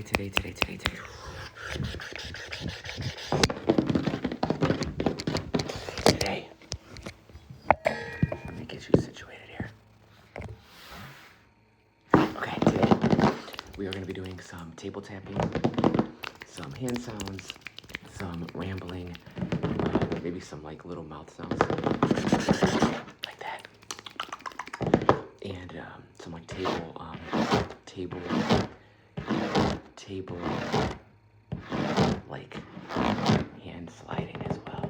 Today, let me get you situated here. Okay, today we are going to be doing some table tapping, some hand sounds, some rambling, maybe some like little mouth sounds, like that, and some like table, like hand sliding as well.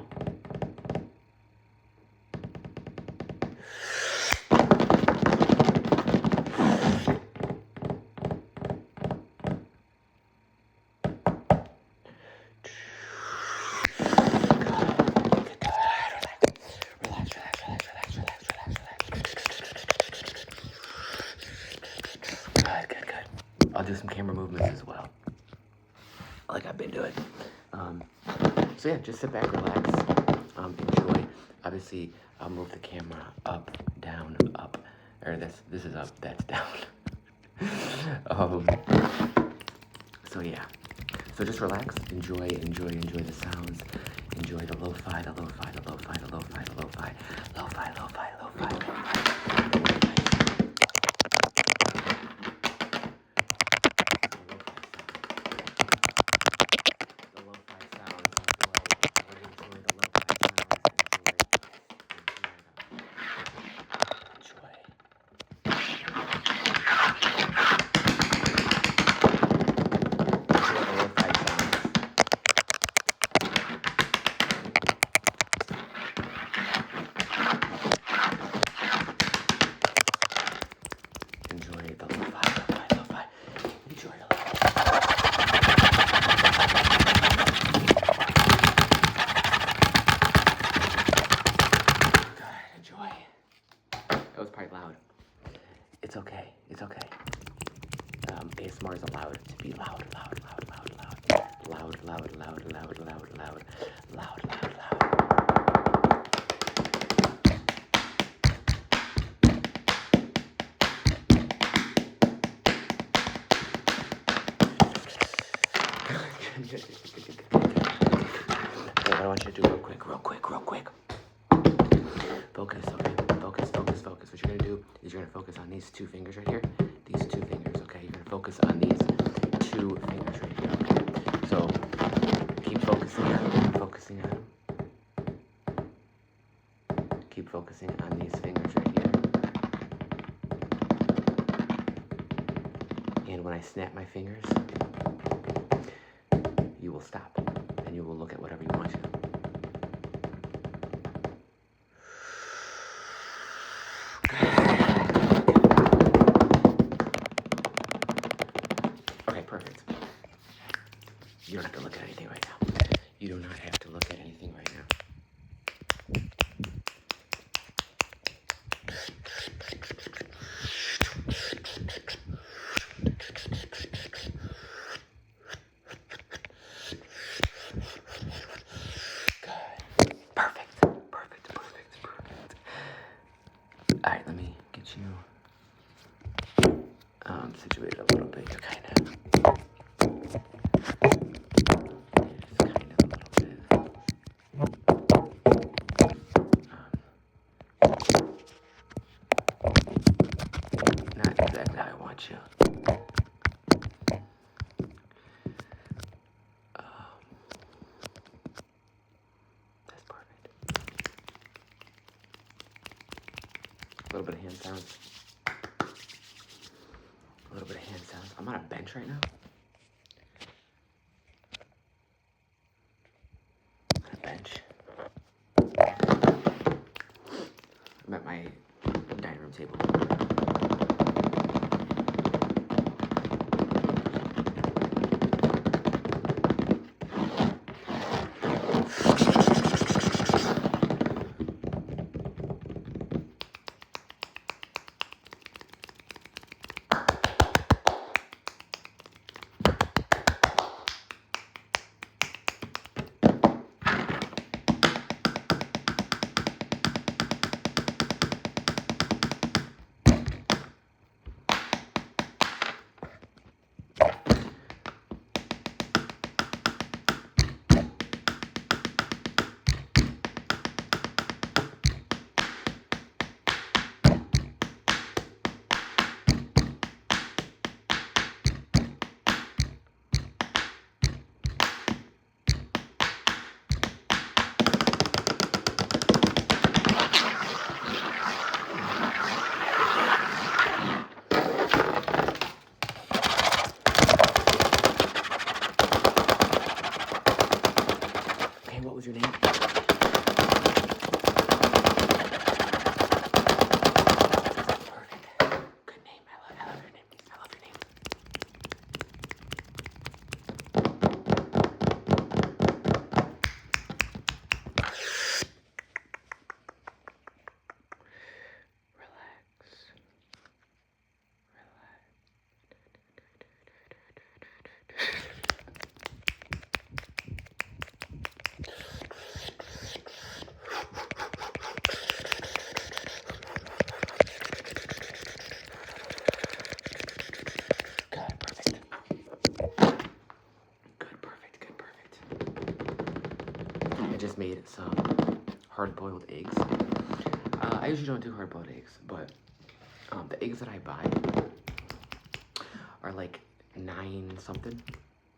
Good. I'll do some camera movements as well, like I've been doing. So yeah, just sit back, relax, enjoy. Obviously, I'll move the camera up, down, up, or this is up, that's down. So yeah, so just relax, enjoy the sounds, enjoy the lo-fi, the lo-fi, the lo-fi, the lo-fi, the lo-fi, lo-fi, lo-fi, lo-fi, lo-fi. That was probably loud. It's okay. ASMR is allowed to be loud. Okay, what I want you to do real quick. Focus, okay? Focus. What you're gonna do is you're gonna focus on these two fingers right here. These two fingers, okay? You're gonna focus on these two fingers right here, okay? So keep focusing on them. Keep focusing on these fingers right here. And when I snap my fingers, you will stop and you will look at whatever you want to. Okay, perfect. You don't have to look at anything right now. You do not have to look at anything right now. All right, let me get you situated a little bit. You're kind of not exactly how I want you. That's perfect. A little bit of hand sounds. I'm on a bench right now. I'm at my dining room table. made some hard-boiled eggs. I usually don't do hard-boiled eggs, but the eggs that I buy are like $9 something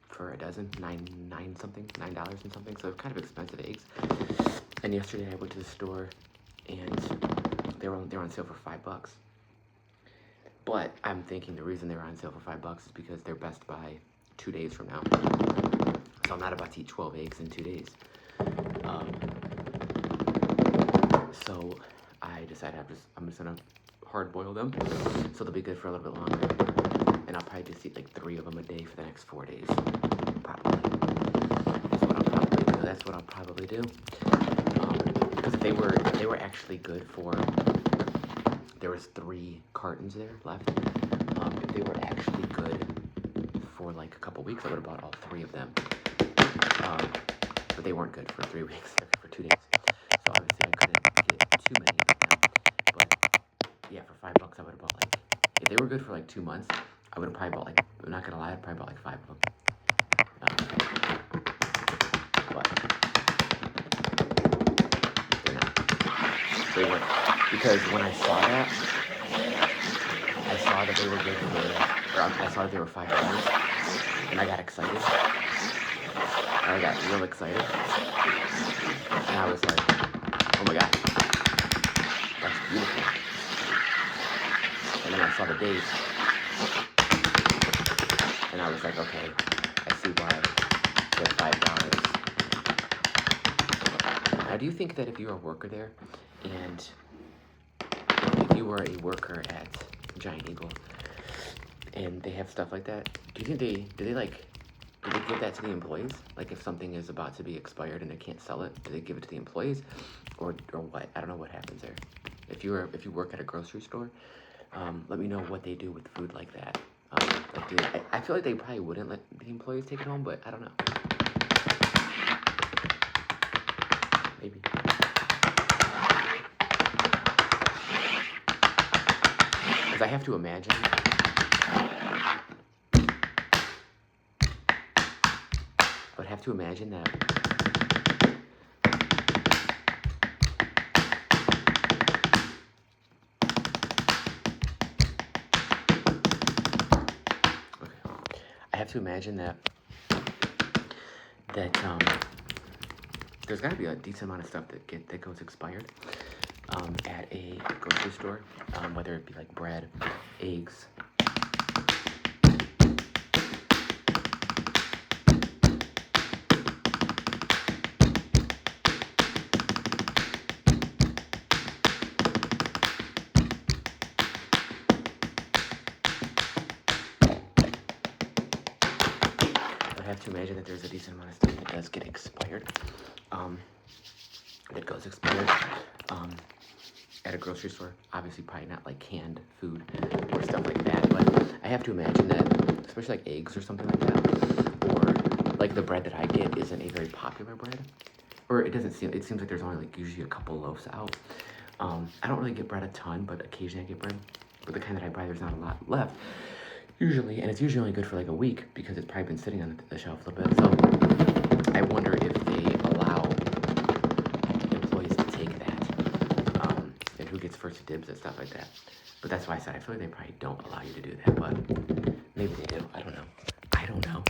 for a dozen, $9 something, $9 and something. So kind of expensive eggs. And yesterday I went to the store and they were on sale for $5. But I'm thinking the reason they were on sale for $5 is because they're best by 2 days from now. So I'm not about to eat 12 eggs in 2 days. So I decided I'm just gonna hard boil them, so they'll be good for a little bit longer. And I'll probably just eat like 3 of them a day for the next 4 days. Probably. That's what I'll probably do. Because if they were actually good for, there was 3 cartons there left. If they were actually good for like a couple weeks, I would have bought all 3 of them. But they weren't good for 3 weeks, for 2 days. So obviously I couldn't get too many of them now. But yeah, for $5 I would have bought like, if they were good for like 2 months, I would have probably bought like, I'm not gonna lie, I'd probably bought like 5 of them. But they're not. They weren't. Because when I saw that, I saw that they were good for, or I saw that they were $5, and I got excited. I got real excited, and I was like, oh my god, that's beautiful. And then I saw the date, and I was like, okay, I see why they're $5. Now, do you think that if you're a worker there, and if you were a worker at Giant Eagle, and they have stuff like that, do you think do they give that to the employees? Like if something is about to be expired and they can't sell it, do they give it to the employees, or what? I don't know what happens there. If you work at a grocery store, let me know what they do with food like that. I feel like they probably wouldn't let the employees take it home, but I don't know. Maybe. Because I have to imagine. I would have to imagine that there's got to be a decent amount of stuff that goes expired at a grocery store, whether it be like bread, eggs. I have to imagine that there's a decent amount of stuff that does get expired, that goes expired at a grocery store. Obviously, probably not like canned food or stuff like that, but I have to imagine that, especially like eggs or something like that, or like the bread that I get isn't a very popular bread, or it seems like there's only like usually a couple loaves out. I don't really get bread a ton, but occasionally I get bread, but the kind that I buy, there's not a lot left. Usually, and it's usually only good for like a week because it's probably been sitting on the shelf a little bit. So I wonder if they allow employees to take that, and who gets first dibs and stuff like that. But that's why I said I feel like they probably don't allow you to do that, but maybe they do. I don't know. I don't know.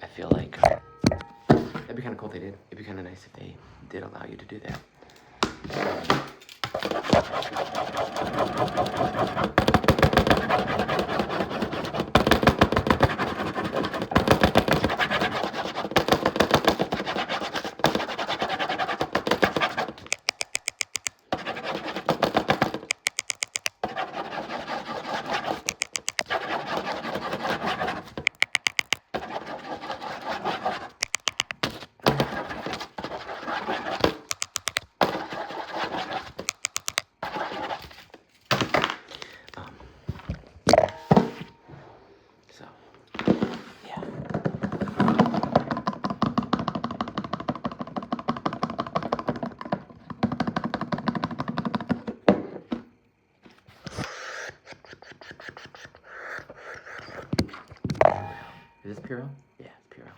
I feel like that'd be kind of cool if they did. It'd be kind of nice if they did allow you to do that. Purell? Yeah, it's Purell.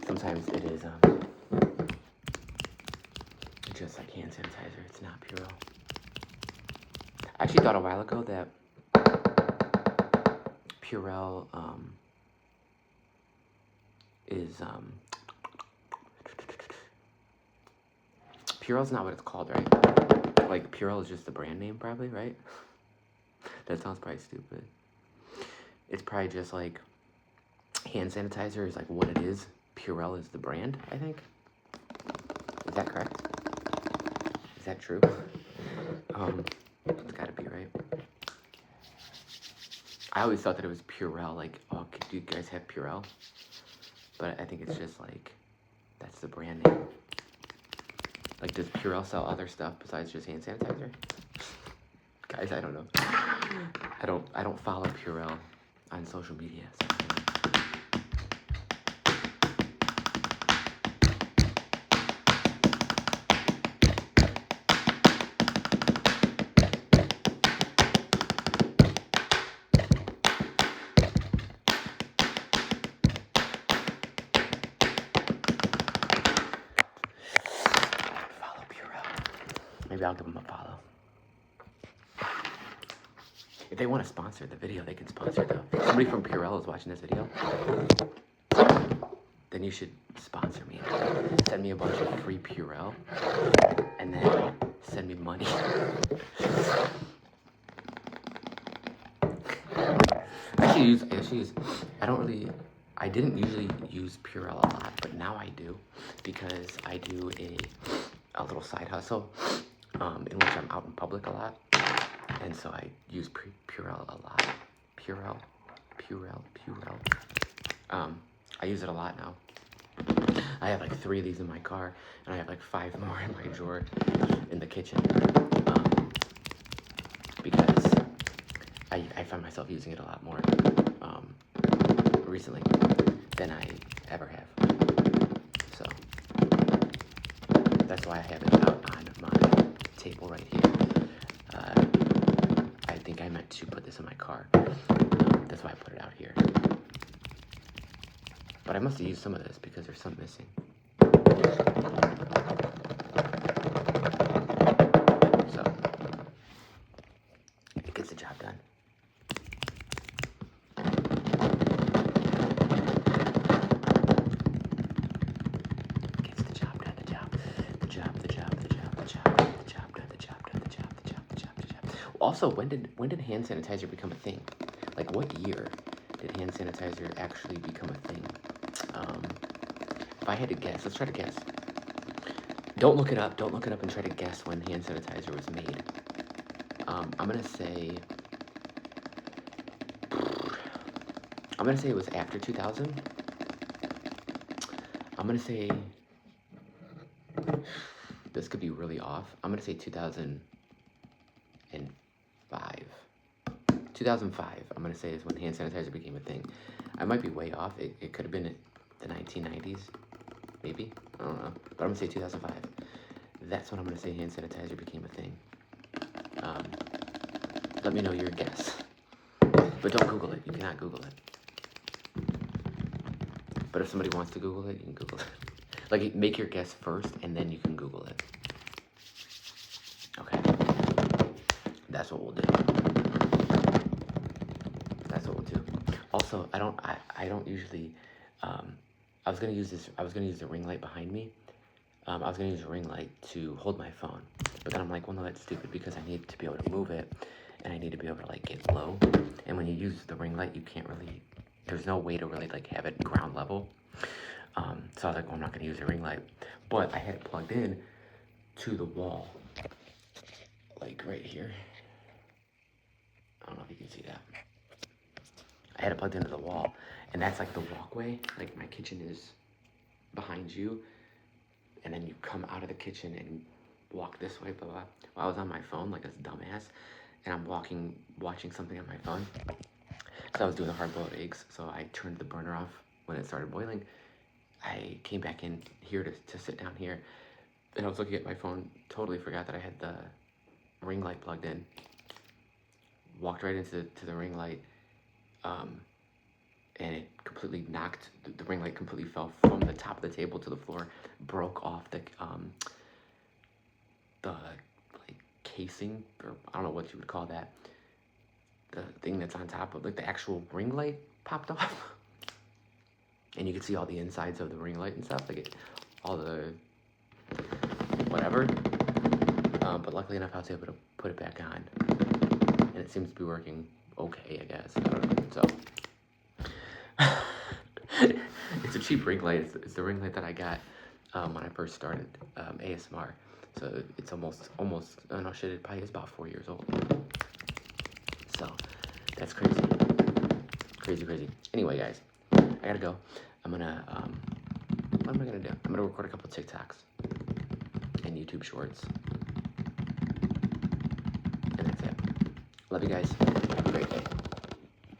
Sometimes it is just like hand sanitizer. It's not Purell. I actually thought a while ago that Purell is Purell's not what it's called, right? Like Purell is just the brand name, probably, right? That sounds probably stupid. It's probably just like hand sanitizer is like what it is. Purell is the brand, I think. Is that correct? Is that true? It's gotta be right. I always thought that it was Purell, like, oh, do you guys have Purell? But I think it's just like, that's the brand name. Like, does Purell sell other stuff besides just hand sanitizer? Guys, I don't know. I don't follow Purell on social media, so I don't know. Maybe I'll give them a follow. If they want to sponsor the video, they can sponsor it though. If somebody from Purell is watching this video, then you should sponsor me. Send me a bunch of free Purell, and then send me money. I didn't usually use Purell a lot, but now I do, because I do a little side hustle. In which I'm out in public a lot, and so I use Purell a lot. Purell. I use it a lot now. I have like 3 of these in my car, and I have like 5 more in my drawer in the kitchen, because I find myself using it a lot more recently than I ever have. So that's why I have it out on my table right here. I think I meant to put this in my car. That's why I put it out here. But I must have used some of this because there's some missing. So it gets the job done. Also, when did hand sanitizer become a thing? Like, what year did hand sanitizer actually become a thing? If I had to guess, let's try to guess. Don't look it up. Don't look it up and try to guess when hand sanitizer was made. I'm gonna say it was after 2000. I'm gonna say this could be really off. I'm gonna say 2005. 2005, I'm going to say, is when hand sanitizer became a thing. I might be way off. It could have been the 1990s, maybe. I don't know. But I'm going to say 2005. That's when I'm going to say hand sanitizer became a thing. Let me know your guess. But don't Google it. You cannot Google it. But if somebody wants to Google it, you can Google it. Like, make your guess first, and then you can Google it. Okay. That's what we'll do. Also, I don't usually, I was gonna use the ring light behind me. I was gonna use a ring light to hold my phone, but then I'm like, well, no, that's stupid, because I need to be able to move it, and I need to be able to like get low. And when you use the ring light, you can't really, there's no way to really like have it ground level. So I was like, well, I'm not gonna use a ring light, but I had it plugged in to the wall, like right here. I don't know if you can see that. I had it plugged into the wall, and that's like the walkway. Like, my kitchen is behind you, and then you come out of the kitchen and walk this way, blah, blah. Well, I was on my phone like a dumbass, and I'm watching something on my phone, because I was doing the hard-boiled eggs, so I turned the burner off when it started boiling. I came back in here to sit down here, and I was looking at my phone, totally forgot that I had the ring light plugged in. walked right into the ring light, and it completely knocked, the ring light completely fell from the top of the table to the floor, broke off the like casing, or I don't know what you would call that, the thing that's on top of, like, the actual ring light popped off. And you could see all the insides of the ring light and stuff, like all the whatever. But luckily enough, I was able to put it back on, and it seems to be working okay, I guess. I don't know. So it's a cheap ring light. It's the ring light that I got when I first started ASMR. So it's almost. Oh no, shit! It probably is about 4 years old. So that's crazy, crazy. Anyway, guys, I gotta go. I'm gonna what am I gonna do? I'm gonna record a couple TikToks and YouTube shorts, and that's it. Love you guys.